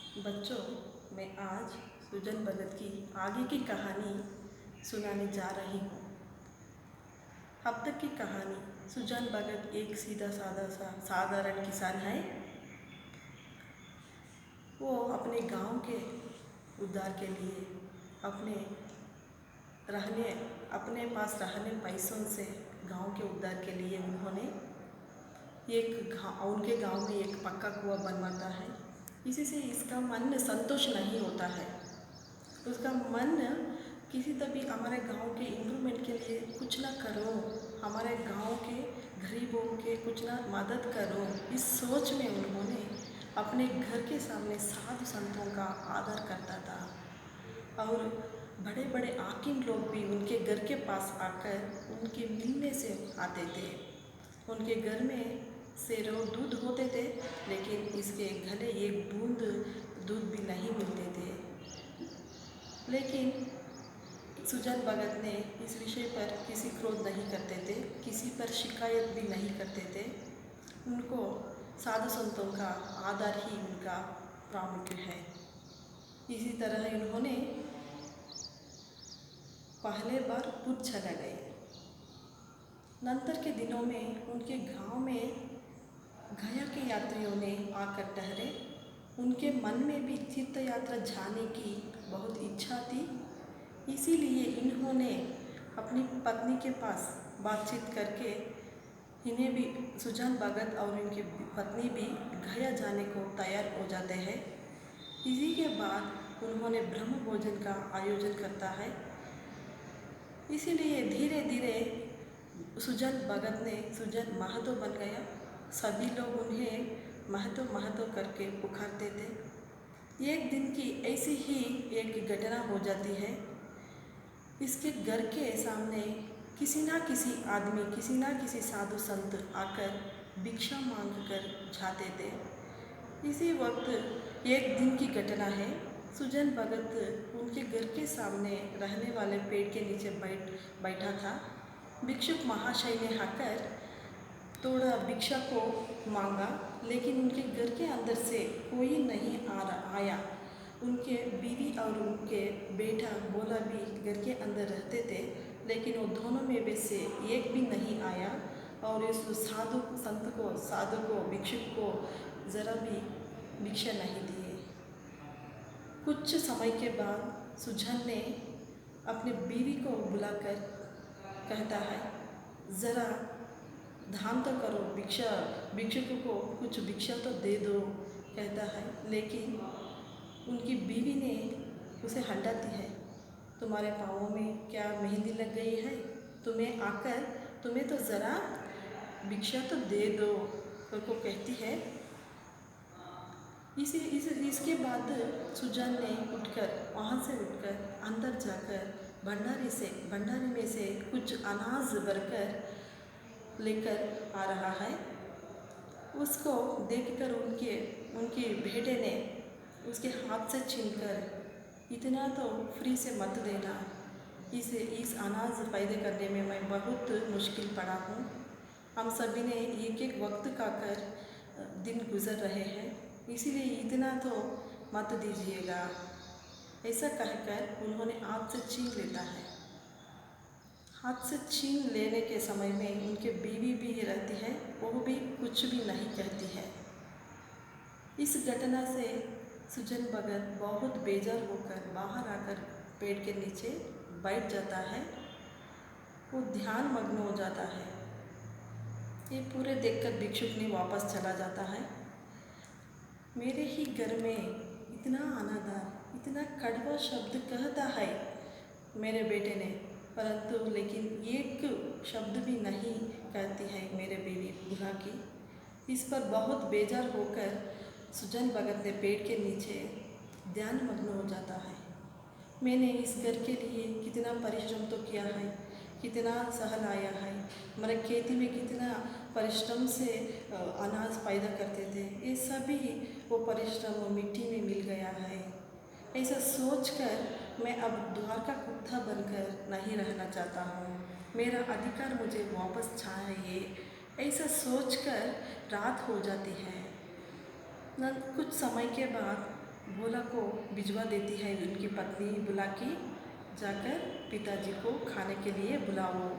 बच्चों, मैं आज सुजन भगत की आगे की कहानी सुनाने जा रही हूँ। अब तक की कहानी सुजन भगत एक सीधा साधा सा साधारण किसान है। वो अपने गांव के उद्धार के लिए अपने पास रहने पैसों से गांव के उद्धार के लिए उन्होंने उनके गांव में एक पक्का कुआं बनवाता है। इसी से इसका मन संतोष नहीं होता है। उसका मन किसी तभी हमारे गांव के इम्प्रूवमेंट के लिए कुछ ना करो, हमारे गांव के गरीबों के कुछ ना मदद करो, इस सोच में उन्होंने अपने घर के सामने साधु संतों का आदर करता था। और बड़े बड़े हाकिम लोग भी उनके घर के पास आकर उनके मिलने से आते थे। उनके घर में से रोज दूध होते थे, लेकिन इसके घरे एक बूंद दूध भी नहीं मिलते थे। लेकिन सुजन भगत ने इस विषय पर किसी क्रोध नहीं करते थे, किसी पर शिकायत भी नहीं करते थे। उनको साधु संतों का आदर ही उनका प्रामुख्य है। इसी तरह उन्होंने पहले बार पुर चला गए। नंतर के दिनों में उनके गांव में गया के यात्रियों ने आकर ठहरे। उनके मन में भी तीर्थ यात्रा जाने की बहुत इच्छा थी। इसीलिए इन्होंने अपनी पत्नी के पास बातचीत करके इन्हें भी सुजन भगत और उनकी पत्नी भी गया जाने को तैयार हो जाते हैं। इसी के बाद उन्होंने ब्रह्म भोजन का आयोजन करता है। इसीलिए धीरे धीरे सुजन भगत ने सुजन महतो बन गया। सभी लोग उन्हें महतो महतो करके पुकारते थे। एक दिन की ऐसी ही एक घटना हो जाती है। इसके घर के सामने किसी ना किसी आदमी, किसी ना किसी साधु संत आकर भिक्षा मांग कर जाते थे। इसी वक्त एक दिन की घटना है। सुजन भगत उनके घर के सामने रहने वाले पेड़ के नीचे बैठा था। भिक्षुक महाशय ने आकर थोड़ा भिक्षा को मांगा, लेकिन उनके घर के अंदर से कोई नहीं आया। उनके बीवी और उनके बेटा बोला भी घर के अंदर रहते थे, लेकिन वो दोनों में से एक भी नहीं आया। और इस साधु को भिक्षुक को ज़रा भी भिक्षा नहीं दिए। कुछ समय के बाद सुजन ने अपनी बीवी को बुलाकर कहता है, ज़रा दान तो करो, भिक्षुक को कुछ भिक्षा तो दे दो, कहता है। लेकिन उनकी बीवी ने उसे हटाती है, तुम्हारे पाँवों में क्या मेहंदी लग गई है? तुम्हें तो ज़रा भिक्षा तो दे दो, उनको कहती है। इसके बाद सुजन ने वहाँ से उठकर अंदर जाकर भंडारी में से कुछ अनाज भरकर लेकर आ रहा है। उसको देखकर उनके बेटे ने उसके हाथ से छीनकर, इतना तो फ्री से मत देना, इस अनाज पैदा करने में मैं बहुत मुश्किल पड़ा हूँ। हम सभी ने एक एक वक्त खाकर दिन गुजर रहे हैं, इसीलिए इतना तो मत दीजिएगा। ऐसा कहकर उन्होंने हाथ से छीन लेता है। हाथ से छीन लेने के समय में उनके बीवी भी रहती है, वो भी कुछ भी नहीं कहती है। इस घटना से सुजन भगत बहुत बेजार होकर बाहर आकर पेड़ के नीचे बैठ जाता है। वो ध्यान मग्न हो जाता है। ये पूरे देखकर भिक्षुक ने वापस चला जाता है। मेरे ही घर में इतना अनादर, इतना कड़वा शब्द कहता है मेरे बेटे ने, परंतु लेकिन एक शब्द भी नहीं कहती है मेरे बीवी बुला की। इस पर बहुत बेजार होकर सुजन भगत ने पेड़ के नीचे ध्यान मग्न हो जाता है। मैंने इस घर के लिए कितना परिश्रम तो किया है, कितना सहल आया है, हमारे खेती में कितना परिश्रम से अनाज पैदा करते थे, ये सभी वो परिश्रम मिट्टी में मिल गया है। ऐसा सोचकर मैं अब द्वार का कुत्ता बनकर नहीं रहना चाहता हूँ। मेरा अधिकार मुझे वापस चाहिए। ऐसा सोचकर रात हो जाती है। कुछ समय के बाद भोला को भिजवा देती है उनकी पत्नी बुला के, जाकर पिताजी को खाने के लिए बुलाओ।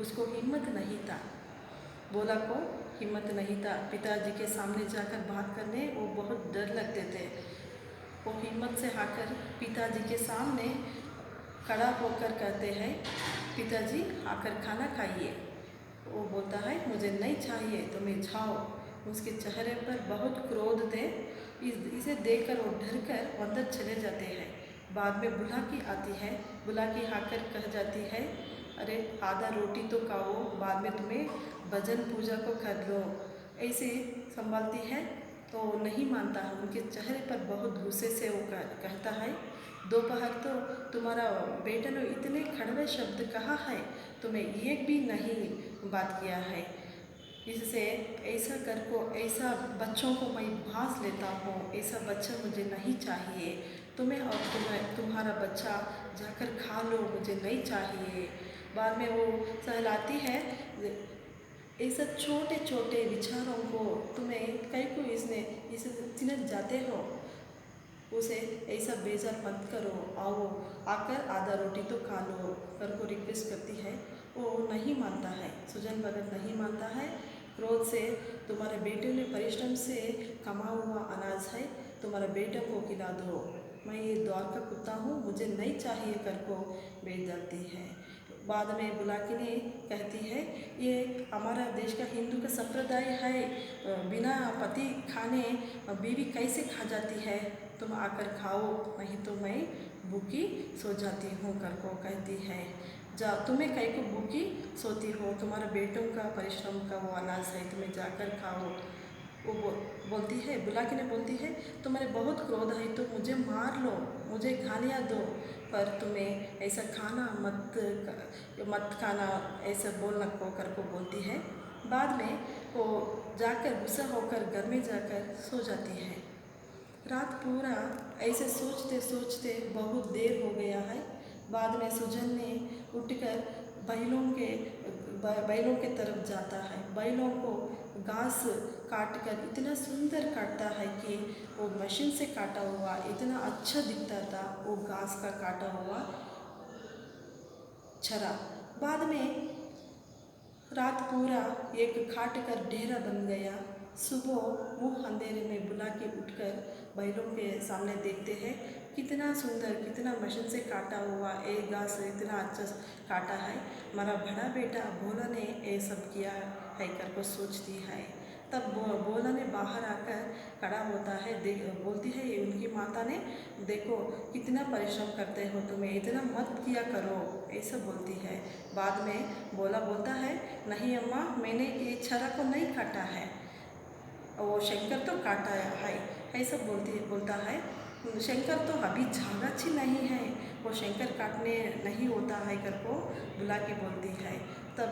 उसको हिम्मत नहीं था, भोला को हिम्मत नहीं था पिताजी के सामने जाकर बात करने, वो बहुत डर लगते थे। वो हिम्मत से आकर पिताजी के सामने खड़ा होकर कहते हैं, पिताजी आकर खाना खाइए। वो बोलता है मुझे नहीं चाहिए, तुम्हें जाओ। उसके चेहरे पर बहुत क्रोध थे। इसे देखकर वो डर कर अंदर चले जाते हैं। बाद में बुला की आती है, बुला की आकर कह जाती है, अरे आधा रोटी तो खाओ, बाद में तुम्हें भजन पूजा को कर लो। ऐसे संभालती है तो नहीं मानता है। उनके चेहरे पर बहुत गुस्से से वो कहता है, दोपहर तो तुम्हारा बेटा ने इतने कड़वे शब्द कहा है, तुम्हें एक भी नहीं बात किया है। इससे ऐसा कर को ऐसा बच्चों को मैं भांस लेता हूँ, ऐसा बच्चा मुझे नहीं चाहिए। तुम्हें और तुम्हारा बच्चा जाकर खा लो, मुझे नहीं चाहिए। बाद में वो सहलाती है, ऐसा छोटे छोटे विचारों को तुम्हें कई को इसे चिन्ह जाते हो, उसे ऐसा बेजार मत करो, आओ आकर आधा रोटी तो खा लो कर को रिक्वेस्ट करती है। वो नहीं मानता है, सुजन भगत नहीं मानता है। क्रोध से, तुम्हारे बेटे ने परिश्रम से कमा हुआ अनाज है, तुम्हारे बेटे को खिला दो, मैं ये द्वार का कुत्ता हूँ, मुझे नहीं चाहिए कर को भेज जाती है। बाद में बुलाकिनी कहती है, ये हमारा देश का हिंदू का संप्रदाय है, बिना पति खाने बीवी कैसे खा जाती है, तुम आकर खाओ, नहीं तो मैं भूखी सो जाती हूँ कर को कहती है। जा, तुम्हें कहीं को भूखी सोती हो, तुम्हारे बेटों का परिश्रम का वो अनाज है, तुम्हें जाकर खाओ। वो बोलती है, बुलाकिनी बोलती है, तुम्हारे बहुत क्रोध है तो मुझे मार लो, मुझे गालियाँ दो, पर तुम्हें ऐसा खाना मत खाना, ऐसा बोलना को कर को बोलती है। बाद में वो जाकर गुस्सा होकर घर में जाकर सो जाती है। रात पूरा ऐसे सोचते सोचते बहुत देर हो गया है। बाद में सुजन ने उठकर बैलों के तरफ जाता है। बैलों को घास काट कर इतना सुंदर काटता है कि वो मशीन से काटा हुआ इतना अच्छा दिखता था, वो घास का काटा हुआ छरा। बाद में रात पूरा एक खाट कर डेरा बन गया। सुबह मुँह अंधेरे में बुला के उठकर बैलों के सामने देखते हैं, कितना सुंदर, कितना मशीन से काटा हुआ एक घास इतना अच्छा काटा है, हमारा बड़ा बेटा भोला ने ये सब किया है कर को सोचती है। तब भोला ने बाहर आकर खड़ा होता है, बोलती है उनकी माता ने, देखो कितना परिश्रम करते हो, तुम्हें इतना मत किया करो, ऐसा बोलती है। बाद में भोला बोलता है, नहीं अम्मा, मैंने ये छरा को नहीं काटा है, वो शंकर तो काटा है, ऐसा बोलता है। शंकर तो अभी जागृत ही नहीं है, वो शंकर काटने नहीं होता है कर को बुला के बोलती है। तब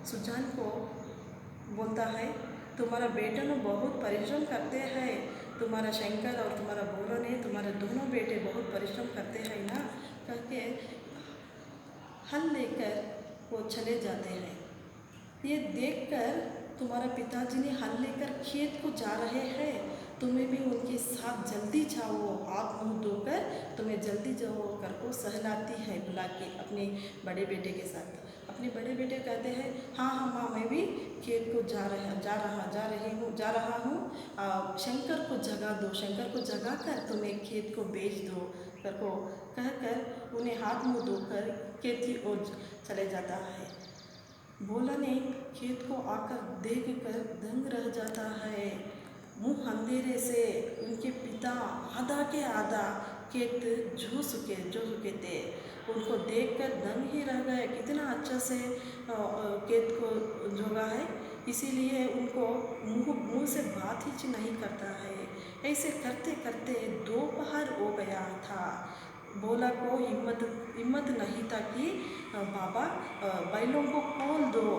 सुजान को बोलता है, तुम्हारा बेटा ने बहुत परिश्रम करते हैं, तुम्हारा शंकर और तुम्हारा भोला ने, तुम्हारे दोनों बेटे बहुत परिश्रम करते हैं ना, करके हल लेकर वो चले जाते हैं। ये देखकर तुम्हारा पिताजी ने हल लेकर खेत को जा रहे हैं, तुम्हें भी उनके साथ जल्दी जाओ, आप मुँह धोकर तुम्हें जल्दी जाओ कर को सहलाती है बुला के अपने बड़े बेटे के साथ। अपने बड़े बेटे कहते हैं, हाँ हाँ माँ, मैं भी खेत को जा रहा हूँ, शंकर को जगा दो, शंकर को जगा कर तुम्हें खेत को बेच दो कर को कहकर उन्हें हाथ मुँह धोकर खेत की ओर चले जाता है। भोला ने खेत को आकर देख कर दंग रह जाता है। मुँह अंधेरे से उनके पिता आधा के आधा खेत जो चुके थे, उनको देखकर दंग ही रह गए, कितना अच्छा से खेत को जोगा है, इसीलिए उनको मुँह से बात ही नहीं करता है। ऐसे करते करते दोपहर हो गया था। भोला को हिम्मत नहीं था कि बाबा बैलों को खोल दो।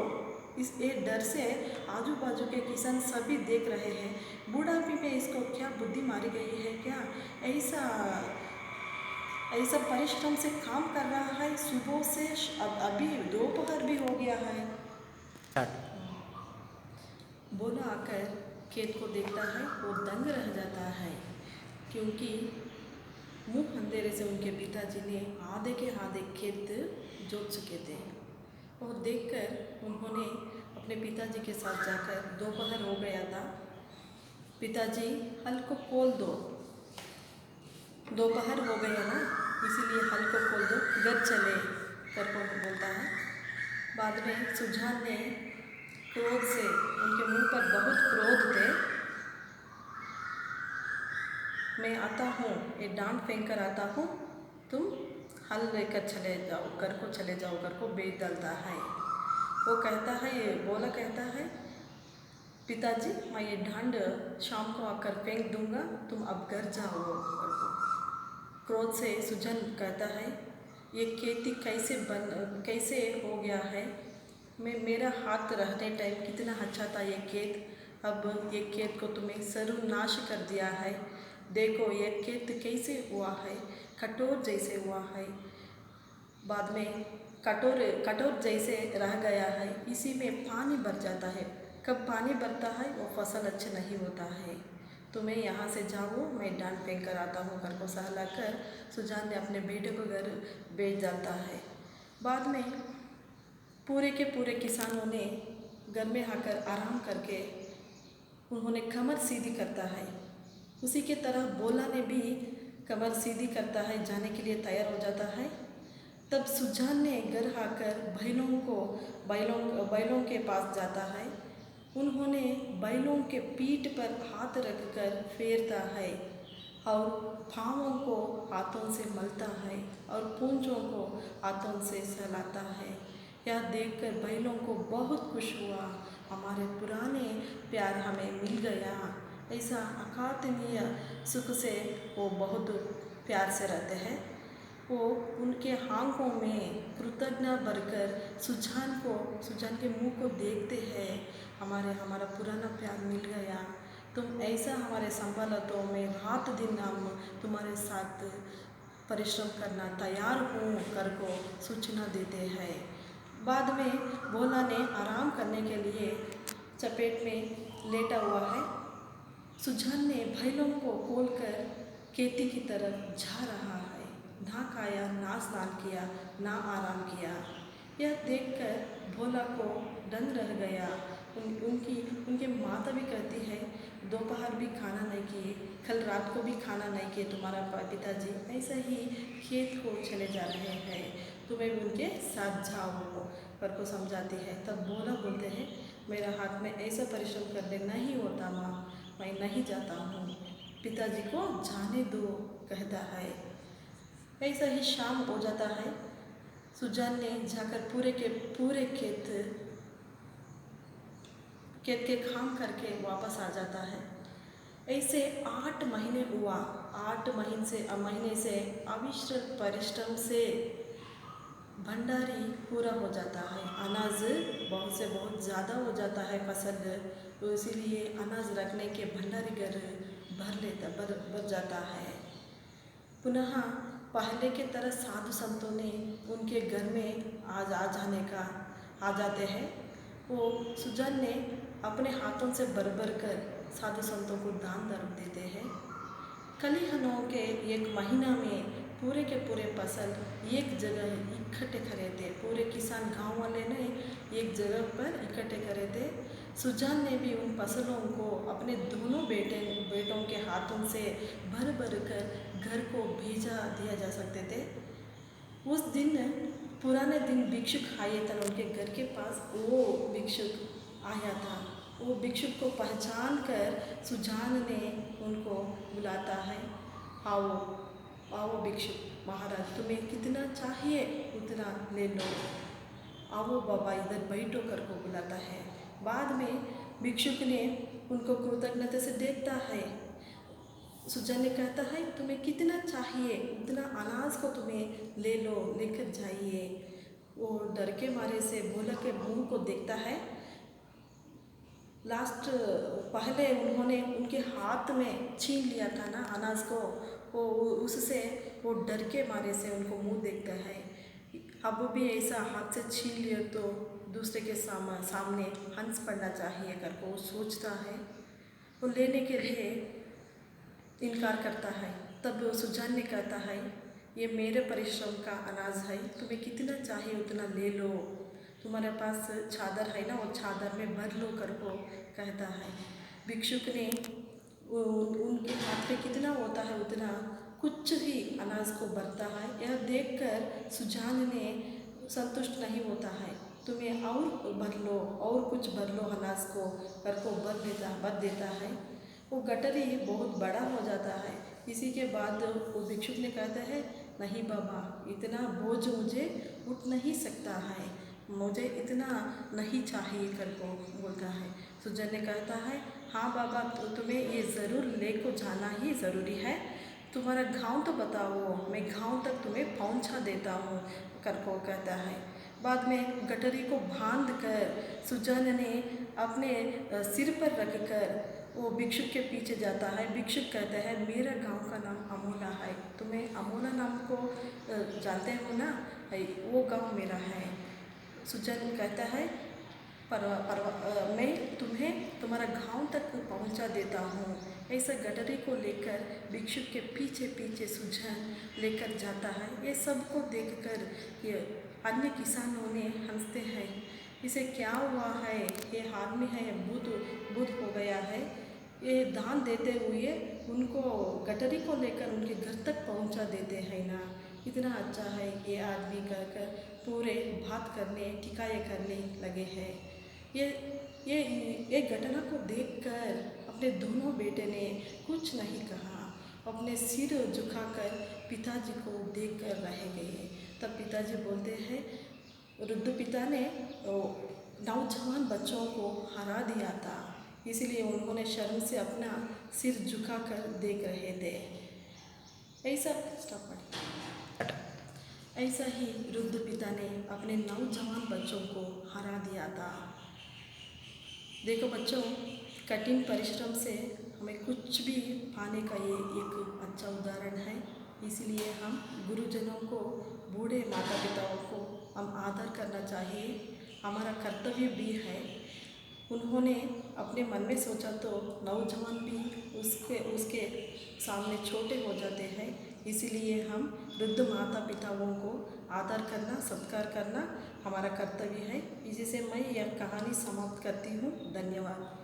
इस एक डर से आजू बाजू के किसान सभी देख रहे हैं, बुढ़ापे में इसको क्या बुद्धि मारी गई है क्या, ऐसा परिश्रम से काम कर रहा है, सुबह से अभी दोपहर भी हो गया है। भोला आकर खेत को देखता है, वो दंग रह जाता है। क्योंकि मुँह अंधेरे से उनके पिताजी ने आधे के आधे खेत जोत चुके थे। और देखकर उन्होंने अपने पिताजी के साथ जाकर, दोपहर हो गया था, पिताजी हल को खोल दो, दोपहर हो गया ना, इसीलिए हल को खोल दो, घर चले कर को बोलता है। बाद में सुजान ने क्रोध से, उनके मुंह पर बहुत क्रोध थे, मैं आता हूँ, ये डांट फेंक कर आता हूँ, तुम हल लेकर चले जाओ, घर को चले जाओ, घर को बेच डालता है। वो कहता है, ये बोला कहता है, पिताजी मैं ये डांड शाम को आकर फेंक दूंगा, तुम अब घर जाओ। क्रोध से सुजन कहता है, ये खेती कैसे हो गया है, मेरा हाथ रहने टाइम कितना अच्छा था ये खेत, अब ये खेत को तुम्हें सर्वनाश कर दिया है। देखो ये खेत कैसे हुआ है, कटोर जैसे हुआ है, बाद में कटोर जैसे रह गया है, इसी में पानी भर जाता है, कब पानी भरता है वो फसल अच्छा नहीं होता है, तुम्हें यहाँ से जाओ, मैं डांट फेंक कर आता हूँ। घर को सहलाकर सुजान ने अपने बेटे को घर भेज जाता है। बाद में पूरे के पूरे किसानों ने घर में आकर आराम करके उन्होंने कमर सीधी करता है। उसी के तरह बोला ने भी कमर सीधी करता है, जाने के लिए तैयार हो जाता है। तब सुजान ने घर आकर बैलों के पास जाता है। उन्होंने बैलों के पीठ पर हाथ रखकर फेरता है और पाँवों को हाथों से मलता है और पूंछों को हाथों से सहलाता है। यह देखकर बैलों को बहुत खुश हुआ, हमारे पुराने प्यार हमें मिल गया, ऐसा अकातनीय सुख से वो बहुत प्यार से रहते हैं। वो उनके आँखों में कृतज्ञता भरकर सुजान के मुंह को देखते हैं, हमारा पुराना प्यार मिल गया, तुम ऐसा हमारे संभालो तो मैं रात दिन हम तुम्हारे साथ परिश्रम करना तैयार हूँ कर को सूचना देते हैं। बाद में भोला ने आराम करने के लिए चपेट में लेटा हुआ है। सुजान ने बैलों को खोलकर खेती की तरफ जा रहा है, ना खाया, ना स्नान किया, ना आराम किया। यह देखकर भोला को दंग रह गया। उनके माता भी कहती है, दोपहर भी खाना नहीं किए, कल रात को भी खाना नहीं किए तुम्हारा पिताजी, ऐसा ही खेत को चले जा रहे हैं, तुम्हें उनके साथ जाओ पर को समझाती है। तब भोला बोलते हैं, मेरा हाथ में ऐसा परिश्रम करने नहीं होता माँ, मैं नहीं जाता हूँ, पिताजी को जाने दो कहता है। ऐसा ही शाम हो जाता है। सुजान ने जाकर पूरे के पूरे खेत के काम करके वापस आ जाता है। ऐसे 8 महीने हुआ। 8 महीने से अविश्रांत परिश्रम से भंडारी पूरा हो जाता है, अनाज बहुत से बहुत ज़्यादा हो जाता है फसल, तो इसीलिए अनाज रखने के भंडारी घर भर जाता है। पुनः पहले के तरह साधु संतों ने उनके घर में आ जाते हैं। वो सुजान ने अपने हाथों से भर कर साधु संतों को दान धर्म देते हैं। खलिहानों के 1 महीना में पूरे के पूरे फसल एक जगह इकट्ठे करे थे, पूरे किसान गांव वाले ने एक जगह पर इकट्ठे करे थे। सुजान ने भी उन फसलों को अपने दोनों बेटों के हाथों से भर कर घर को भेजा दिया जा सकते थे। उस दिन पुराने दिन भिक्षुक आए थे उनके घर के पास। वो भिक्षुक आया था, वो भिक्षुक को पहचान कर सुजान ने उनको बुलाता है, आओ आओ भिक्षुक महाराज, तुम्हें कितना चाहिए उतना ले लो, आओ बाबा इधर बैठो कर को बुलाता है। बाद में भिक्षुक ने उनको कृतज्ञता से देखता है। सुजान ने कहता है, तुम्हें कितना चाहिए उतना अनाज को तुम्हें ले लो, लेकर जाइए। वो डर के मारे से भोला के मुंह को देखता है। पहले उन्होंने उनके हाथ में छीन लिया था ना अनाज को, वो उससे वो डर के मारे से उनको मुंह देखता है। अब भी ऐसा हाथ से छीन लिया तो दूसरे के सामने हंस पड़ना चाहिए कर को सोचता है। वो लेने के लिए इनकार करता है। तब सुजान ने कहता है, ये मेरे परिश्रम का अनाज है, तुम्हें कितना चाहिए उतना ले लो, तुम्हारे पास चादर है ना, वो चादर में भर लो कर को कहता है। भिक्षुक ने उनके हाथ में कितना होता है उतना कुछ ही अनाज को भरता है। यह देखकर सुजान ने संतुष्ट नहीं होता है, तुम्हें और भर लो, और कुछ भर लो अनाज को कर को भर देता है। वो गटरी बहुत बड़ा हो जाता है। इसी के बाद वो भिक्षुक ने कहता है, नहीं बाबा, इतना बोझ मुझे उठ नहीं सकता है, मुझे इतना नहीं चाहिए कर को बोलता है। सुजान ने कहता है, हाँ बाबा, तो तुम्हें ये ज़रूर ले को जाना ही ज़रूरी है, तुम्हारा गांव तो बताओ, मैं गांव तक तुम्हें पहुंचा देता हूँ कर को कहता है। बाद में गटरी को बांध कर सुजान ने अपने सिर पर रख कर वो भिक्षुक के पीछे जाता है। भिक्षुक कहता है, मेरा गांव का नाम अमोला है, तुम्हें अमोला नाम को जानते हो ना, वो गांव मेरा है। सुजान कहता है, मैं तुम्हें तुम्हारा गांव तक पहुंचा देता हूँ। ऐसा गटरी को लेकर भिक्षुक के पीछे पीछे सुजान लेकर जाता है। ये सबको देखकर ये अन्य किसानों ने हंसते हैं, इसे क्या हुआ है, ये आदमी है बुद्ध हो गया है, ये दान देते हुए उनको गटरी को लेकर उनके घर तक पहुंचा देते हैं ना, इतना अच्छा है ये आदमी कहकर पूरे बात करने ठिकाए करने लगे हैं। ये घटना को देखकर अपने दोनों बेटे ने कुछ नहीं कहा, अपने सिर झुकाकर पिताजी को देखकर रह गए। तब पिताजी बोलते हैं, वृद्ध पिता ने नौजवान बच्चों को हरा दिया था, इसलिए उन्होंने शर्म से अपना सिर झुकाकर देख रहे थे। ऐसा ही वृद्ध पिता ने अपने नौजवान बच्चों को हरा दिया था। देखो बच्चों, कठिन परिश्रम से हमें कुछ भी पाने का ये एक अच्छा उदाहरण है। इसलिए हम गुरुजनों को, बूढ़े माता पिताओं को हम आदर करना चाहिए, हमारा कर्तव्य भी है। उन्होंने अपने मन में सोचा तो नौजवान भी उसके सामने छोटे हो जाते हैं। इसीलिए हम वृद्ध माता पिताओं को आदर करना, सत्कार करना हमारा कर्तव्य है। इसी से मैं यह कहानी समाप्त करती हूँ। धन्यवाद।